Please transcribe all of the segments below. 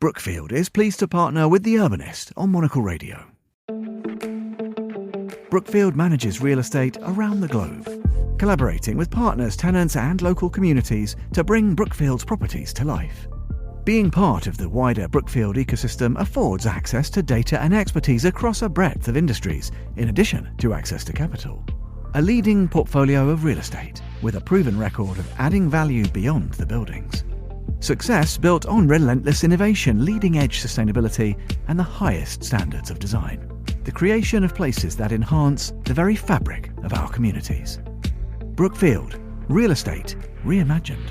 Brookfield is pleased to partner with The Urbanist on Monocle Radio. Brookfield manages real estate around the globe, collaborating with partners, tenants and local communities to bring Brookfield's properties to life. Being part of the wider Brookfield ecosystem affords access to data and expertise across a breadth of industries, in addition to access to capital. A leading portfolio of real estate, with a proven record of adding value beyond the buildings. Success built on relentless innovation, leading-edge sustainability, and the highest standards of design. The creation of places that enhance the very fabric of our communities. Brookfield, real estate reimagined.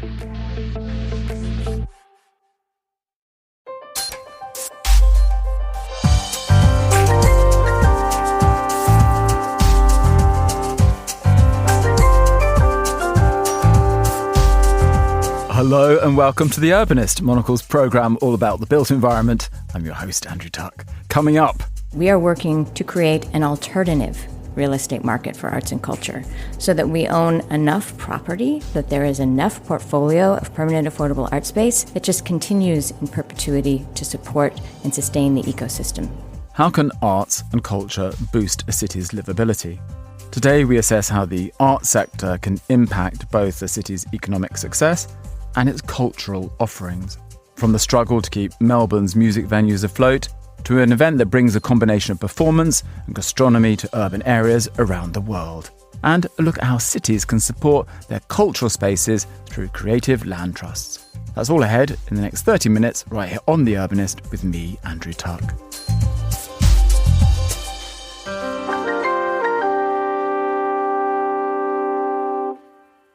Hello and welcome to The Urbanist, Monocle's programme all about the built environment. I'm your host, Andrew Tuck. Coming up, we are working to create an alternative real estate market for arts and culture so that we own enough property, that there is enough portfolio of permanent affordable art space that just continues in perpetuity to support and sustain the ecosystem. How can arts and culture boost a city's livability? Today we assess how the art sector can impact both a city's economic success and its cultural offerings. From the struggle to keep Melbourne's music venues afloat, to an event that brings a combination of performance and gastronomy to urban areas around the world. And a look at how cities can support their cultural spaces through creative land trusts. That's all ahead in the next 30 minutes right here on The Urbanist with me, Andrew Tuck.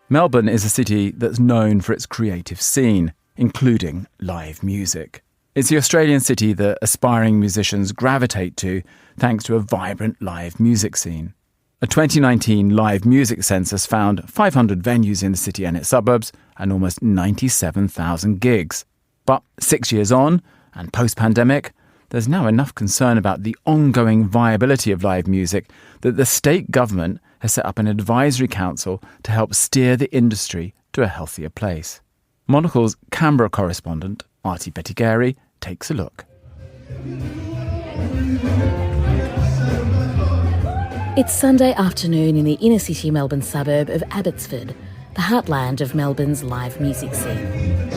Melbourne is a city that's known for its creative scene, including live music. It's the Australian city that aspiring musicians gravitate to thanks to a vibrant live music scene. A 2019 live music census found 500 venues in the city and its suburbs and almost 97,000 gigs. But 6 years on, and post-pandemic, there's now enough concern about the ongoing viability of live music that the state government has set up an advisory council to help steer the industry to a healthier place. Monocle's Canberra correspondent, Artie Pettigary, takes a look. It's Sunday afternoon in the inner city Melbourne suburb of Abbotsford, the heartland of Melbourne's live music scene.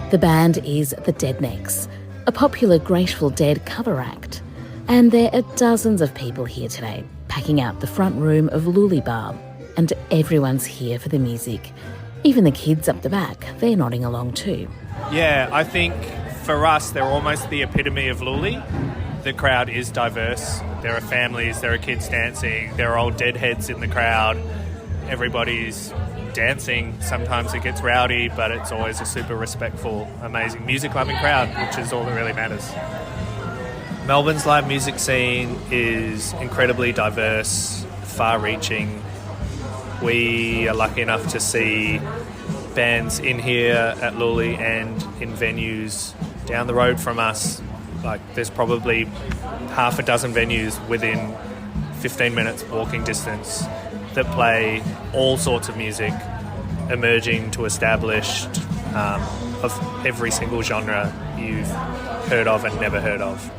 The band is The Deadnecks, a popular Grateful Dead cover act. And there are dozens of people here today, packing out the front room of Luli Bar. And everyone's here for the music. Even the kids up the back, they're nodding along too. Yeah, I think for us, they're almost the epitome of Luli. The crowd is diverse. There are families, there are kids dancing, there are old deadheads in the crowd. Everybody's dancing. Sometimes it gets rowdy, but it's always a super respectful, amazing music-loving crowd, which is all that really matters. Melbourne's live music scene is incredibly diverse, far-reaching. We are lucky enough to see bands in here at Luli and in venues down the road from us. Like, there's probably half a dozen venues within 15 minutes walking distance that play all sorts of music, emerging to established, of every single genre you've heard of and never heard of.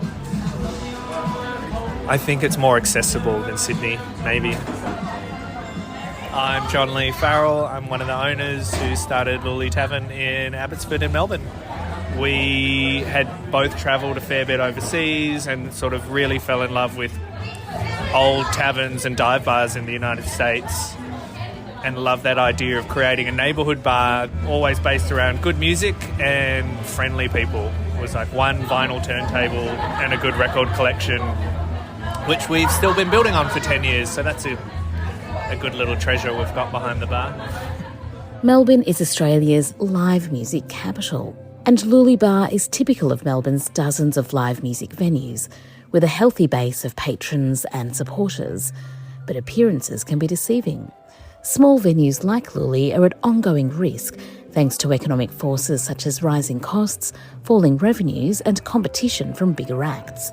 I think it's more accessible than Sydney, maybe. I'm John Lee Farrell. I'm one of the owners who started Luli Tavern in Abbotsford in Melbourne. We had both travelled a fair bit overseas and sort of really fell in love with old taverns and dive bars in the United States, and love that idea of creating a neighbourhood bar always based around good music and friendly people. It was like one vinyl turntable and a good record collection, which we've still been building on for 10 years, so that's a good little treasure we've got behind the bar. Melbourne is Australia's live music capital, and Luli Bar is typical of Melbourne's dozens of live music venues, with a healthy base of patrons and supporters. But appearances can be deceiving. Small venues like Luli are at ongoing risk thanks to economic forces such as rising costs, falling revenues and competition from bigger acts.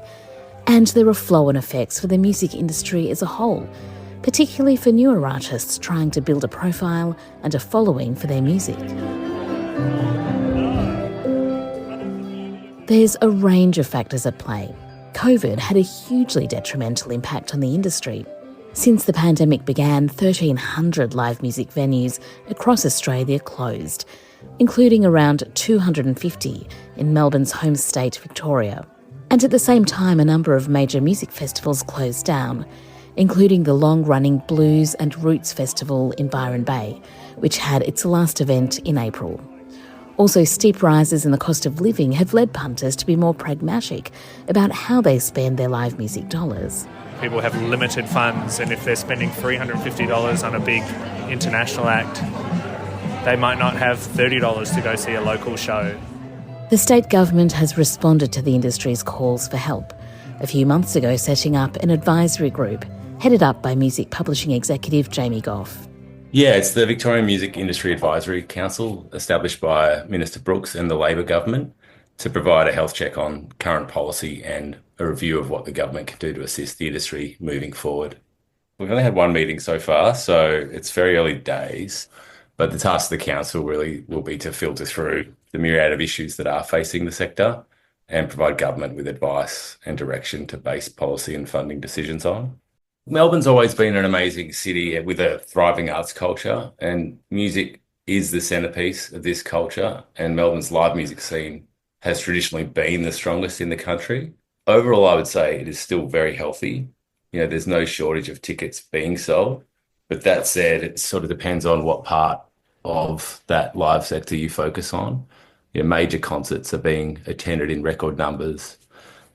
And there are flow-on effects for the music industry as a whole, particularly for newer artists trying to build a profile and a following for their music. There's a range of factors at play. COVID had a hugely detrimental impact on the industry. Since the pandemic began, 1,300 live music venues across Australia closed, including around 250 in Melbourne's home state, Victoria. And at the same time, a number of major music festivals closed down, including the long-running Blues and Roots Festival in Byron Bay, which had its last event in April. Also, steep rises in the cost of living have led punters to be more pragmatic about how they spend their live music dollars. People have limited funds, and if they're spending $350 on a big international act, they might not have $30 to go see a local show. The state government has responded to the industry's calls for help, a few months ago setting up an advisory group headed up by music publishing executive Jamie Gough. Yeah, it's the Victorian Music Industry Advisory Council, established by Minister Brooks and the Labor government to provide a health check on current policy and a review of what the government can do to assist the industry moving forward. We've only had one meeting so far, so it's very early days, but the task of the council really will be to filter through the myriad of issues that are facing the sector and provide government with advice and direction to base policy and funding decisions on. Melbourne's always been an amazing city with a thriving arts culture, and music is the centrepiece of this culture, and Melbourne's live music scene has traditionally been the strongest in the country. Overall, I would say it is still very healthy. You know, there's no shortage of tickets being sold, but that said, it sort of depends on what part of that live sector you focus on. You know, major concerts are being attended in record numbers,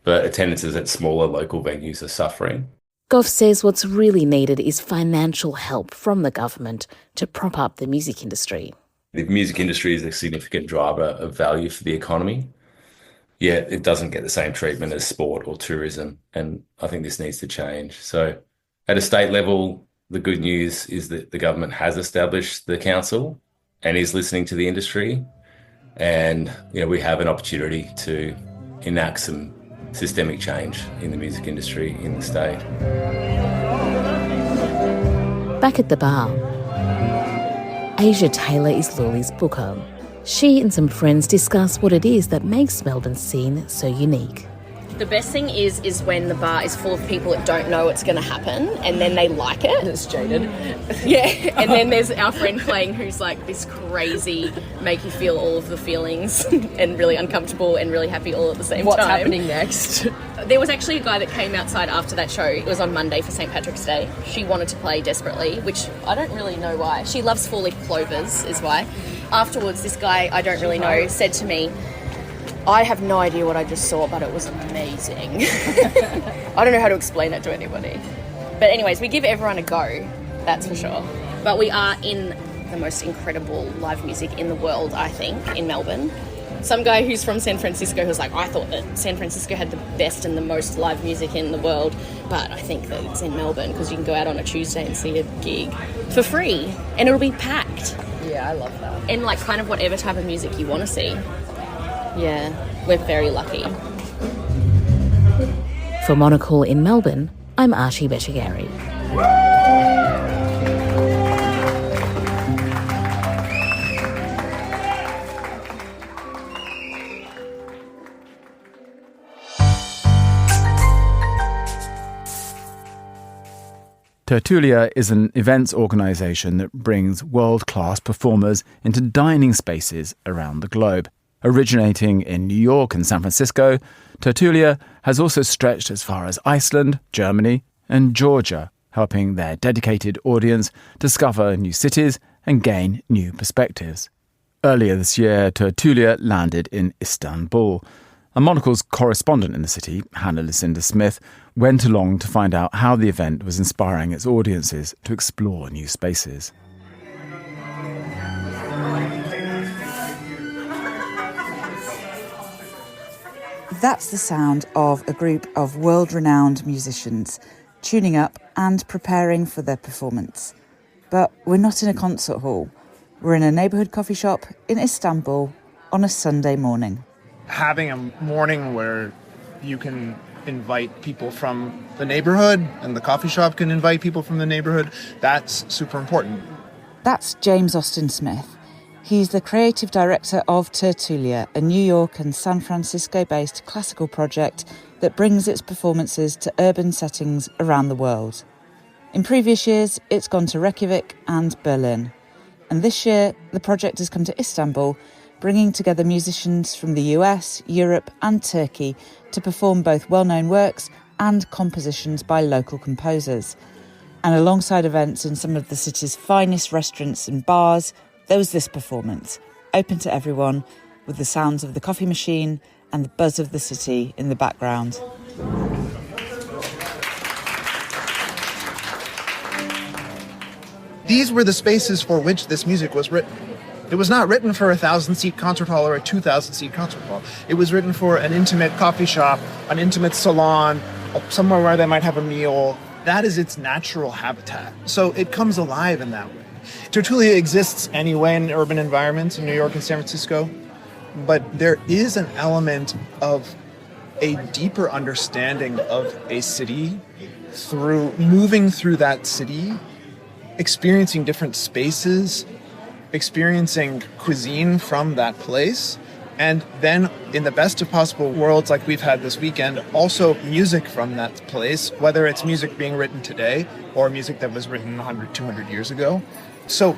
but attendances at smaller local venues are suffering. Gough says what's really needed is financial help from the government to prop up the music industry. The music industry is a significant driver of value for the economy, yet it doesn't get the same treatment as sport or tourism, and I think this needs to change. So at a state level, the good news is that the government has established the council and is listening to the industry, and we have an opportunity to enact some systemic change in the music industry in the state. Back at the bar, Asia Taylor is Luli's booker. She and some friends discuss what it is that makes Melbourne's scene so unique. The best thing is when the bar is full of people that don't know what's going to happen, and then they like it. It's jaded. Yeah, and then there's our friend playing who's like this crazy, make you feel all of the feelings and really uncomfortable and really happy all at the same time. What's happening next? There was actually a guy that came outside after that show. It was on Monday for St. Patrick's Day. She wanted to play desperately, which I don't really know why. She loves four-leaf clovers is why. Afterwards, this guy I don't really know said to me, I have no idea what I just saw, but it was amazing. I don't know how to explain it to anybody. But anyways, we give everyone a go, that's for sure. But we are in the most incredible live music in the world, I think, in Melbourne. Some guy who's from San Francisco who's like, I thought that San Francisco had the best and the most live music in the world, but I think that it's in Melbourne because you can go out on a Tuesday and see a gig for free, and it'll be packed. Yeah, I love that. And like kind of whatever type of music you want to see. Yeah, we're very lucky. For Monocle in Melbourne, I'm Archie Bechagari. Tertulia is an events organisation that brings world-class performers into dining spaces around the globe. Originating in New York and San Francisco, Tertulia has also stretched as far as Iceland, Germany and Georgia, helping their dedicated audience discover new cities and gain new perspectives. Earlier this year, Tertulia landed in Istanbul. And Monocle's correspondent in the city, Hannah Lucinda Smith, went along to find out how the event was inspiring its audiences to explore new spaces. That's the sound of a group of world-renowned musicians tuning up and preparing for their performance. But we're not in a concert hall. We're in a neighbourhood coffee shop in Istanbul on a Sunday morning. Having a morning where you can invite people from the neighbourhood and the coffee shop can invite people from the neighbourhood, that's super important. That's James Austin Smith. He's the creative director of Tertulia, a New York and San Francisco-based classical project that brings its performances to urban settings around the world. In previous years, it's gone to Reykjavik and Berlin. And this year, the project has come to Istanbul, bringing together musicians from the US, Europe and Turkey to perform both well-known works and compositions by local composers. And alongside events in some of the city's finest restaurants and bars, there was this performance, open to everyone, with the sounds of the coffee machine and the buzz of the city in the background. These were the spaces for which this music was written. It was not written for a 1,000-seat concert hall or a 2,000-seat concert hall. It was written for an intimate coffee shop, an intimate salon, somewhere where they might have a meal. That is its natural habitat. So it comes alive in that way. Tertulia exists anyway in urban environments in New York and San Francisco, but there is an element of a deeper understanding of a city through moving through that city, experiencing different spaces, experiencing cuisine from that place, and then in the best of possible worlds like we've had this weekend, also music from that place, whether it's music being written today or music that was written 100, 200 years ago. So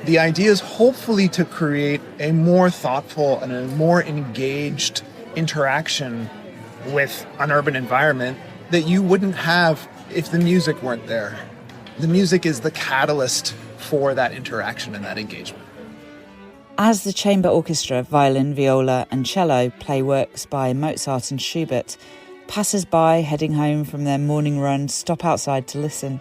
the idea is hopefully to create a more thoughtful and a more engaged interaction with an urban environment that you wouldn't have if the music weren't there. The music is the catalyst for that interaction and that engagement. As the chamber orchestra, violin, viola and cello play works by Mozart and Schubert, passers-by heading home from their morning run stop outside to listen.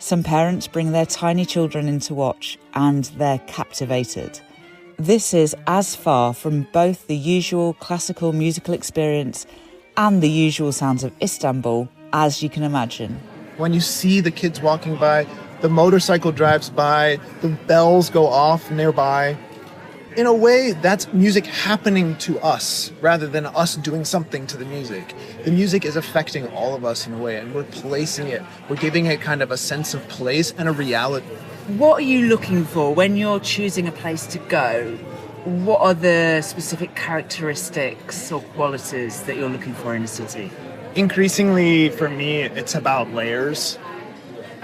Some parents bring their tiny children in to watch, and they're captivated. This is as far from both the usual classical musical experience and the usual sounds of Istanbul as you can imagine. When you see the kids walking by, the motorcycle drives by, the bells go off nearby. In a way, that's music happening to us rather than us doing something to the music. The music is affecting all of us in a way, and we're placing it. We're giving it kind of a sense of place and a reality. What are you looking for when you're choosing a place to go? What are the specific characteristics or qualities that you're looking for in a city? Increasingly, for me, it's about layers.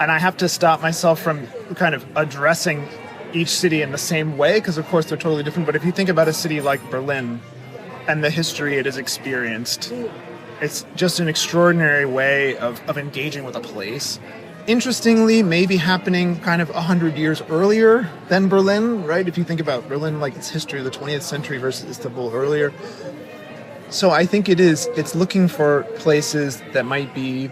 And I have to stop myself from kind of addressing each city in the same way, because of course they're totally different. But if you think about a city like Berlin and the history it has experienced, it's just an extraordinary way of engaging with a place. Interestingly, maybe happening kind of 100 years earlier than Berlin, right? If you think about Berlin, like its history of the 20th century versus Istanbul earlier. So I think it's looking for places that might be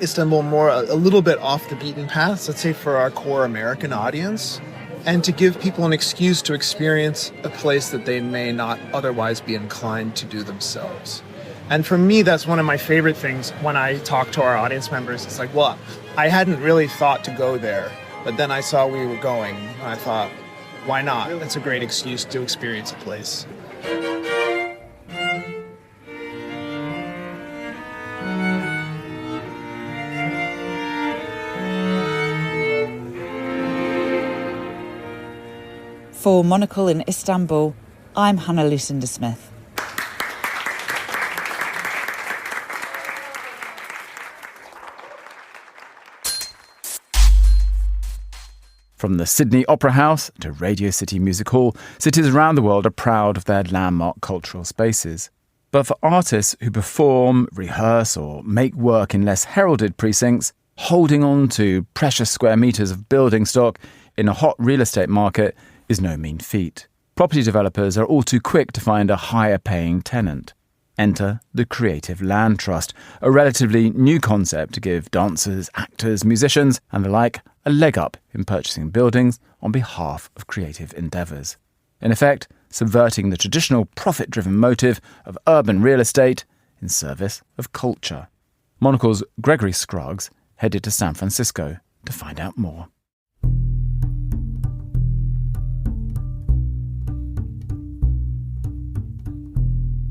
Istanbul more a little bit off the beaten path, let's say for our core American audience, and to give people an excuse to experience a place that they may not otherwise be inclined to do themselves. And for me, that's one of my favorite things when I talk to our audience members. It's like, well, I hadn't really thought to go there, but then I saw we were going, and I thought, why not? That's a great excuse to experience a place. For Monocle in Istanbul, I'm Hannah Lucinda Smith. From the Sydney Opera House to Radio City Music Hall, cities around the world are proud of their landmark cultural spaces. But for artists who perform, rehearse or make work in less heralded precincts, holding on to precious square metres of building stock in a hot real estate market is no mean feat. Property developers are all too quick to find a higher-paying tenant. Enter the Creative Land Trust, a relatively new concept to give dancers, actors, musicians and the like a leg up in purchasing buildings on behalf of creative endeavours. In effect, subverting the traditional profit-driven motive of urban real estate in service of culture. Monocle's Gregory Scruggs headed to San Francisco to find out more.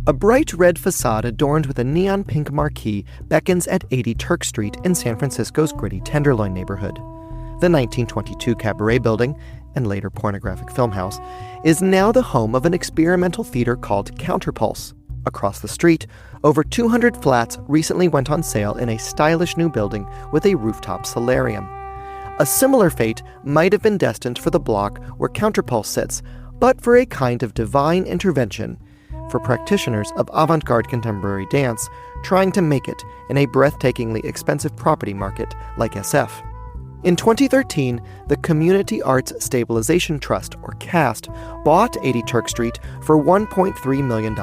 A bright red facade adorned with a neon pink marquee beckons at 80 Turk Street in San Francisco's gritty Tenderloin neighborhood. The 1922 Cabaret Building, and later pornographic film house, is now the home of an experimental theater called Counterpulse. Across the street, over 200 flats recently went on sale in a stylish new building with a rooftop solarium. A similar fate might have been destined for the block where Counterpulse sits, but for a kind of divine intervention for practitioners of avant-garde contemporary dance trying to make it in a breathtakingly expensive property market like SF. In 2013, the Community Arts Stabilization Trust, or CAST, bought 80 Turk Street for $1.3 million.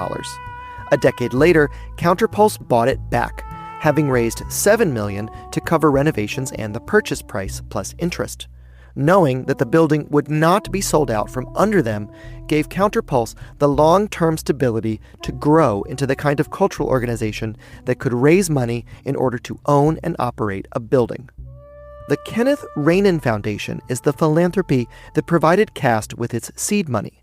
A decade later, Counterpulse bought it back, having raised $7 million to cover renovations and the purchase price plus interest. Knowing that the building would not be sold out from under them gave Counterpulse the long-term stability to grow into the kind of cultural organization that could raise money in order to own and operate a building. The Kenneth Rainin Foundation is the philanthropy that provided CAST with its seed money,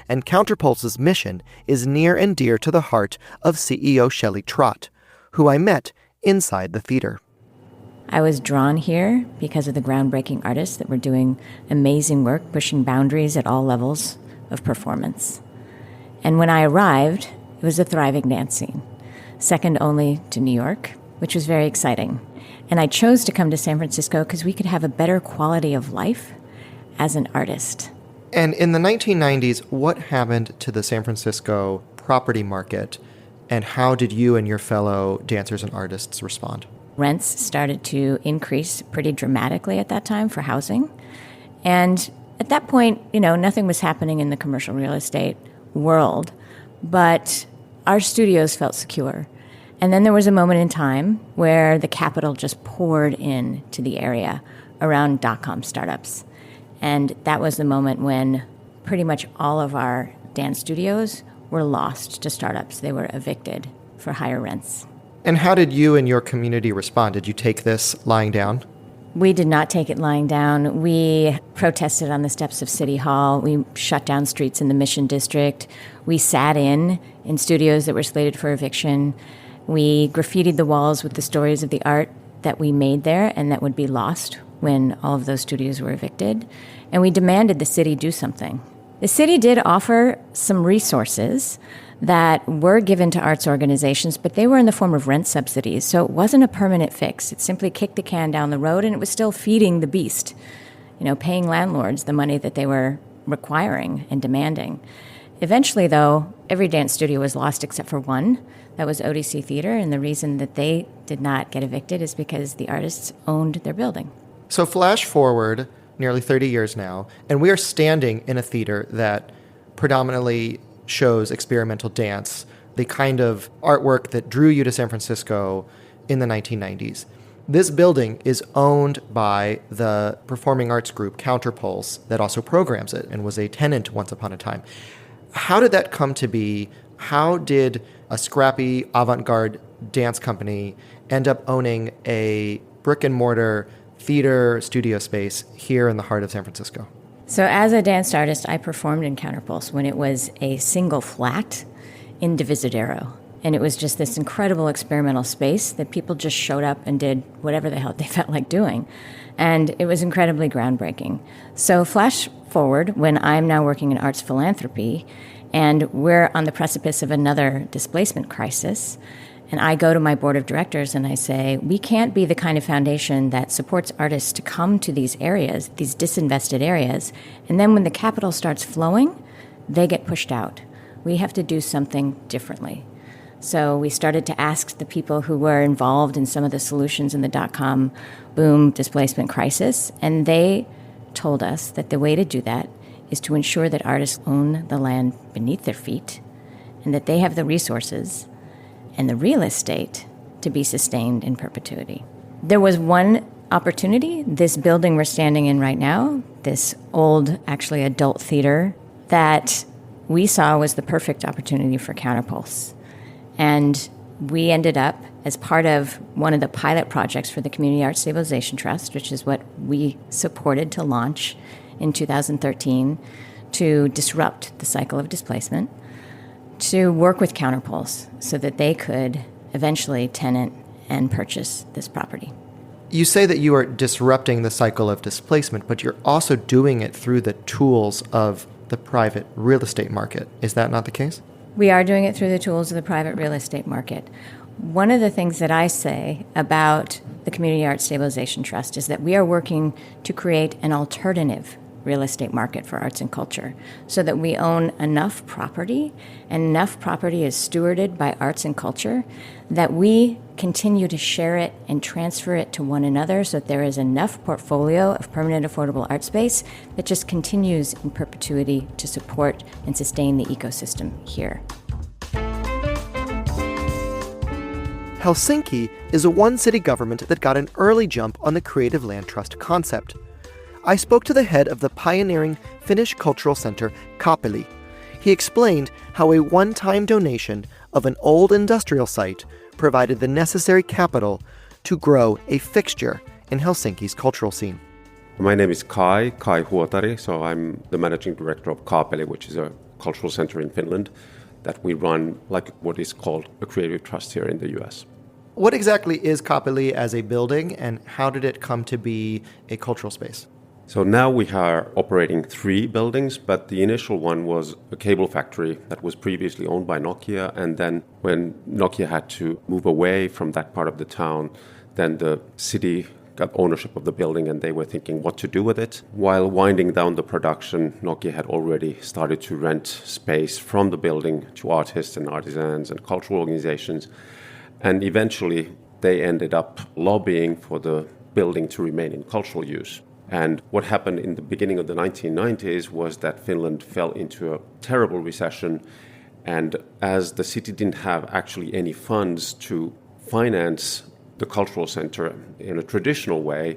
and Counterpulse's mission is near and dear to the heart of CEO Shelley Trott, who I met inside the theater. I was drawn here because of the groundbreaking artists that were doing amazing work, pushing boundaries at all levels of performance. And when I arrived, it was a thriving dance scene, second only to New York, which was very exciting. And I chose to come to San Francisco because we could have a better quality of life as an artist. And in the 1990s, what happened to the San Francisco property market, and how did you and your fellow dancers and artists respond? Rents started to increase pretty dramatically at that time for housing. And at that point, nothing was happening in the commercial real estate world, but our studios felt secure. And then there was a moment in time where the capital just poured in to the area around dot-com startups. And that was the moment when pretty much all of our dance studios were lost to startups. They were evicted for higher rents. And how did you and your community respond? Did you take this lying down? We did not take it lying down. We protested on the steps of City Hall. We shut down streets in the Mission District. We sat in studios that were slated for eviction. We graffitied the walls with the stories of the art that we made there and that would be lost when all of those studios were evicted. And we demanded the city do something. The city did offer some resources that were given to arts organizations, but they were in the form of rent subsidies, so it wasn't a permanent fix. It simply kicked the can down the road, and it was still feeding the beast, paying landlords the money that they were requiring and demanding. Eventually, though, every dance studio was lost except for one. That was ODC Theater, and the reason that they did not get evicted is because the artists owned their building. So flash forward nearly 30 years now, and we are standing in a theater that predominantly shows experimental dance, the kind of artwork that drew you to San Francisco in the 1990s. This building is owned by the performing arts group Counterpulse that also programs it and was a tenant once upon a time. How did that come to be? How did a scrappy avant-garde dance company end up owning a brick-and-mortar theater studio space here in the heart of San Francisco? So as a dance artist, I performed in Counterpulse when it was a single flat in Divisadero. And it was just this incredible experimental space that people just showed up and did whatever the hell they felt like doing. And it was incredibly groundbreaking. So flash forward when I'm now working in arts philanthropy, and we're on the precipice of another displacement crisis. And I go to my board of directors and I say, we can't be the kind of foundation that supports artists to come to these areas, these disinvested areas, and then when the capital starts flowing, they get pushed out. We have to do something differently. So we started to ask the people who were involved in some of the solutions in the dot-com boom displacement crisis, and they told us that the way to do that is to ensure that artists own the land beneath their feet and that they have the resources and the real estate to be sustained in perpetuity. There was one opportunity, this building we're standing in right now, this old, actually adult theater, that we saw was the perfect opportunity for Counterpulse. And we ended up, as part of one of the pilot projects for the Community Arts Stabilization Trust, which is what we supported to launch in 2013 to disrupt the cycle of displacement, to work with Counterpulse so that they could eventually tenant and purchase this property. You say that you are disrupting the cycle of displacement, but you're also doing it through the tools of the private real estate market. Is that not the case? We are doing it through the tools of the private real estate market. One of the things that I say about the Community Arts Stabilization Trust is that we are working to create an alternative real estate market for arts and culture so that we own enough property, and enough property is stewarded by arts and culture, that we continue to share it and transfer it to one another so that there is enough portfolio of permanent affordable art space that just continues in perpetuity to support and sustain the ecosystem here. Helsinki is a one-city government that got an early jump on the Creative Land Trust concept. I spoke to the head of the pioneering Finnish cultural center, Kapeli. He explained how a one-time donation of an old industrial site provided the necessary capital to grow a fixture in Helsinki's cultural scene. My name is Kai Huotari, so I'm the managing director of Kapeli, which is a cultural center in Finland that we run like what is called a creative trust here in the US. What exactly is Kapeli as a building, and how did it come to be a cultural space? So now we are operating 3 buildings, but the initial one was a cable factory that was previously owned by Nokia, and then when Nokia had to move away from that part of the town, then the city got ownership of the building and they were thinking what to do with it. While winding down the production, Nokia had already started to rent space from the building to artists and artisans and cultural organizations, and eventually they ended up lobbying for the building to remain in cultural use. And what happened in the beginning of the 1990s was that Finland fell into a terrible recession. And as the city didn't have actually any funds to finance the cultural center in a traditional way,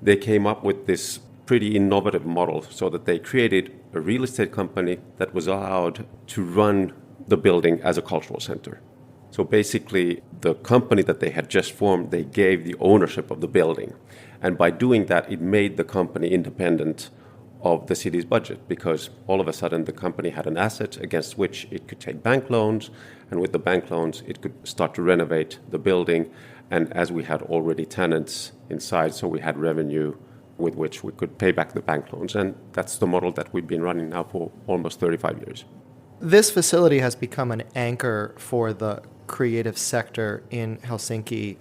they came up with this pretty innovative model so that they created a real estate company that was allowed to run the building as a cultural center. So basically, the company that they had just formed, they gave the ownership of the building. And by doing that, it made the company independent of the city's budget, because all of a sudden the company had an asset against which it could take bank loans, and with the bank loans it could start to renovate the building. And as we had already tenants inside, so we had revenue with which we could pay back the bank loans. And that's the model that we've been running now for almost 35 years. This facility has become an anchor for the creative sector in Helsinki,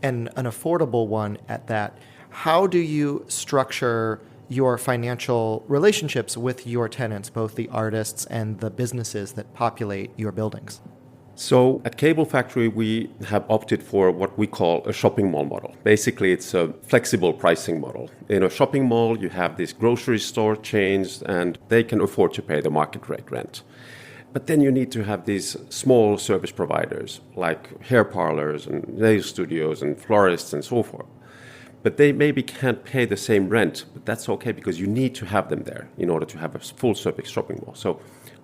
and an affordable one at that. How do you structure your financial relationships with your tenants, both the artists and the businesses that populate your buildings? So at Cable Factory, we have opted for what we call a shopping mall model. Basically, it's a flexible pricing model. In a shopping mall, you have these grocery store chains, and they can afford to pay the market rate rent. But then you need to have these small service providers, like hair parlors and nail studios and florists and so forth. But they maybe can't pay the same rent, but that's okay because you need to have them there in order to have a full-service shopping mall. So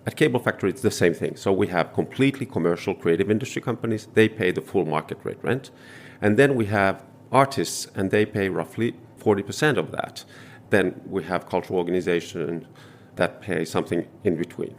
at Cable Factory, it's the same thing. So we have completely commercial creative industry companies. They pay the full market rate rent. And then we have artists, and they pay roughly 40% of that. Then we have cultural organizations that pay something in between.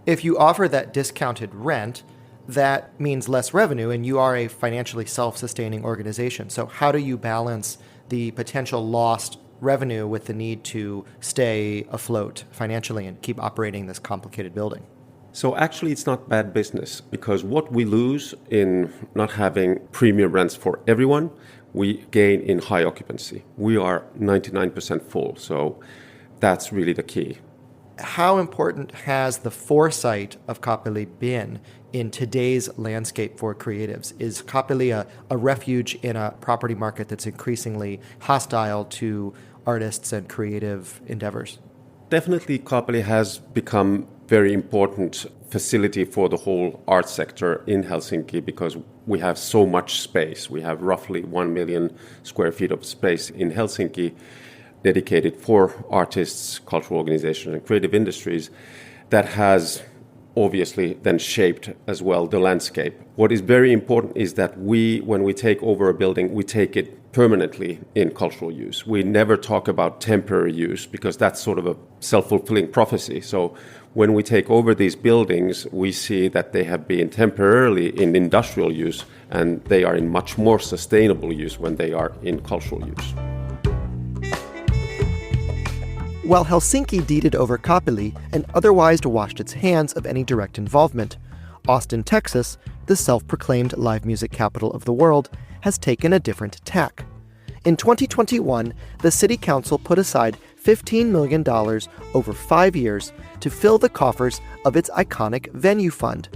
If you offer that discounted rent, that means less revenue, and you are a financially self-sustaining organization. So how do you balance the potential lost revenue with the need to stay afloat financially and keep operating this complicated building? So actually it's not bad business, because what we lose in not having premium rents for everyone, we gain in high occupancy. We are 99% full, so that's really the key. How important has the foresight of Kapeli been in today's landscape for creatives? Is Kapeli a refuge in a property market that's increasingly hostile to artists and creative endeavors? Definitely, Kapeli has become very important facility for the whole art sector in Helsinki because we have so much space. We have roughly 1 million square feet of space in Helsinki dedicated for artists, cultural organizations, and creative industries that has obviously then shaped as well the landscape. What is very important is that when we take over a building, we take it permanently in cultural use. We never talk about temporary use because that's sort of a self-fulfilling prophecy. So When we take over these buildings, we see that they have been temporarily in industrial use, and they are in much more sustainable use when they are in cultural use. While Helsinki deeded over Kapeli and otherwise washed its hands of any direct involvement, Austin, Texas, the self-proclaimed live music capital of the world, has taken a different tack. In 2021, the city council put aside $15 million over 5 years to fill the coffers of its iconic venue fund.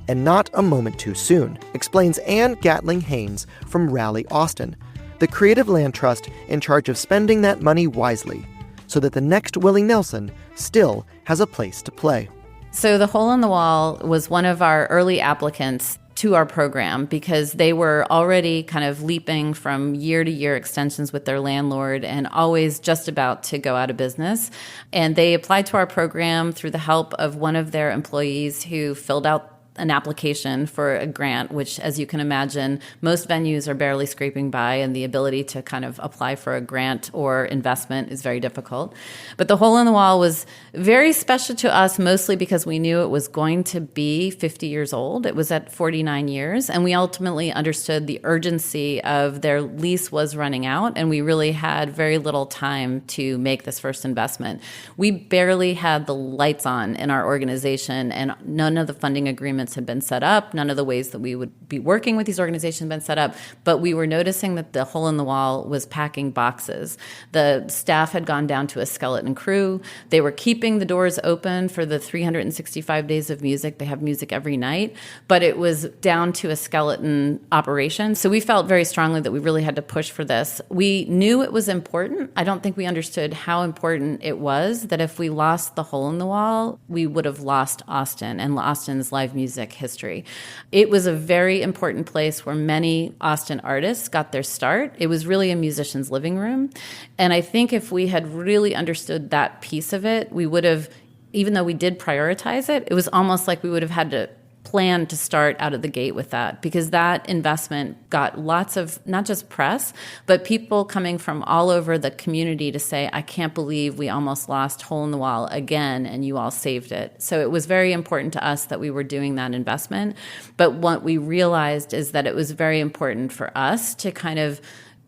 And not a moment too soon, explains Anne Gatling-Haynes from Rally Austin, the creative land trust in charge of spending that money wisely, so that the next Willie Nelson still has a place to play. So the Hole in the Wall was one of our early applicants to our program because they were already kind of leaping from year-to-year extensions with their landlord and always just about to go out of business. And they applied to our program through the help of one of their employees who filled out an application for a grant, which, as you can imagine, most venues are barely scraping by, and the ability to kind of apply for a grant or investment is very difficult. But the Hole in the Wall was very special to us, mostly because we knew it was going to be 50 years old. It was at 49 years, and we ultimately understood the urgency of their lease was running out, and we really had very little time to make this first investment. We barely had the lights on in our organization, and none of the funding agreements had been set up. None of the ways that we would be working with these organizations had been set up. But we were noticing that the Hole in the Wall was packing boxes. The staff had gone down to a skeleton crew. They were keeping the doors open for the 365 days of music. They have music every night. But it was down to a skeleton operation. So we felt very strongly that we really had to push for this. We knew it was important. I don't think we understood how important it was that if we lost the Hole in the Wall, we would have lost Austin and Austin's live music history. It was a very important place where many Austin artists got their start. It was really a musician's living room. And I think if we had really understood that piece of it, we would have, even though we did prioritize it, it was almost like we would have had to plan to start out of the gate with that, because that investment got lots of, not just press, but people coming from all over the community to say, I can't believe we almost lost Hole in the Wall again, and you all saved it. So it was very important to us that we were doing that investment. But what we realized is that it was very important for us to kind of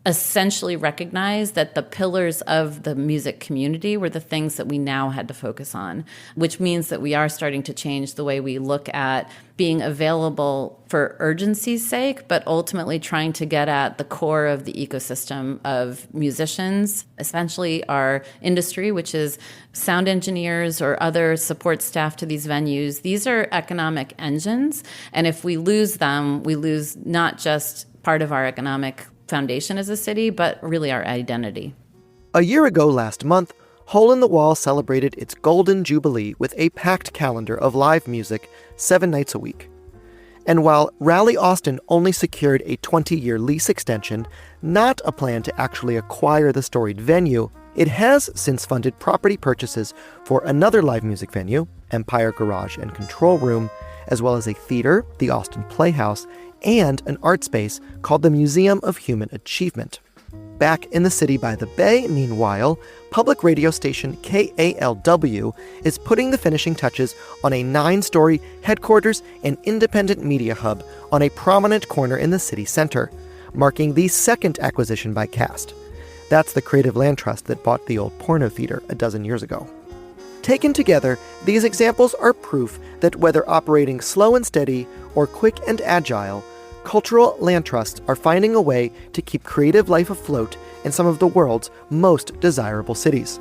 essentially recognize that the pillars of the music community were the things that we now had to focus on, which means that we are starting to change the way we look at being available for urgency's sake, but ultimately trying to get at the core of the ecosystem of musicians, essentially our industry, which is sound engineers or other support staff to these venues. These are economic engines, and if we lose them, we lose not just part of our economic foundation as a city, but really our identity. A year ago last month, Hole in the Wall celebrated its Golden Jubilee with a packed calendar of live music 7 nights a week. And while Rally Austin only secured a 20-year lease extension, not a plan to actually acquire the storied venue, it has since funded property purchases for another live music venue, Empire Garage and Control Room, as well as a theater, the Austin Playhouse, and an art space called the Museum of Human Achievement. Back in the city by the bay, meanwhile, public radio station KALW is putting the finishing touches on a 9-story headquarters and independent media hub on a prominent corner in the city center, marking the second acquisition by Cast. That's the creative land trust that bought the old porno theater a dozen years ago. Taken together, these examples are proof that whether operating slow and steady or quick and agile, cultural land trusts are finding a way to keep creative life afloat in some of the world's most desirable cities.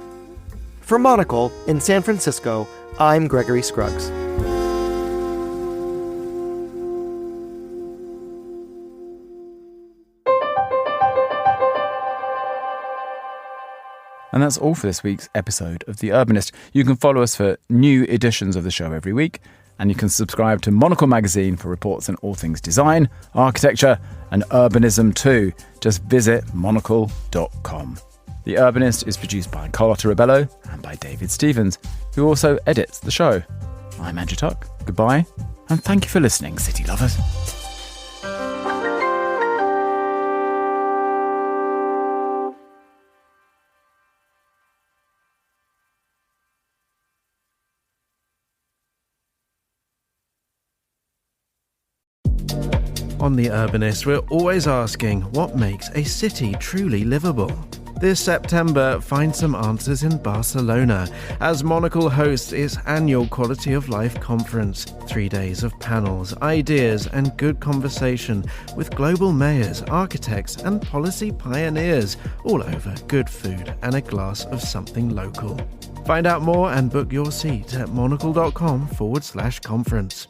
For Monocle in San Francisco, I'm Gregory Scruggs. And that's all for this week's episode of The Urbanist. You can follow us for new editions of the show every week, and you can subscribe to Monocle magazine for reports on all things design, architecture, and urbanism too. Just visit monocle.com. The Urbanist is produced by Carlotta Ribello and by David Stevens, who also edits the show. I'm Andrew Tuck. Goodbye, and thank you for listening, city lovers. On The Urbanist, we're always asking what makes a city truly livable. This September, find some answers in Barcelona as Monocle hosts its annual Quality of Life conference. 3 days of panels, ideas and good conversation with global mayors, architects and policy pioneers, all over good food and a glass of something local. Find out more and book your seat at monocle.com/conference.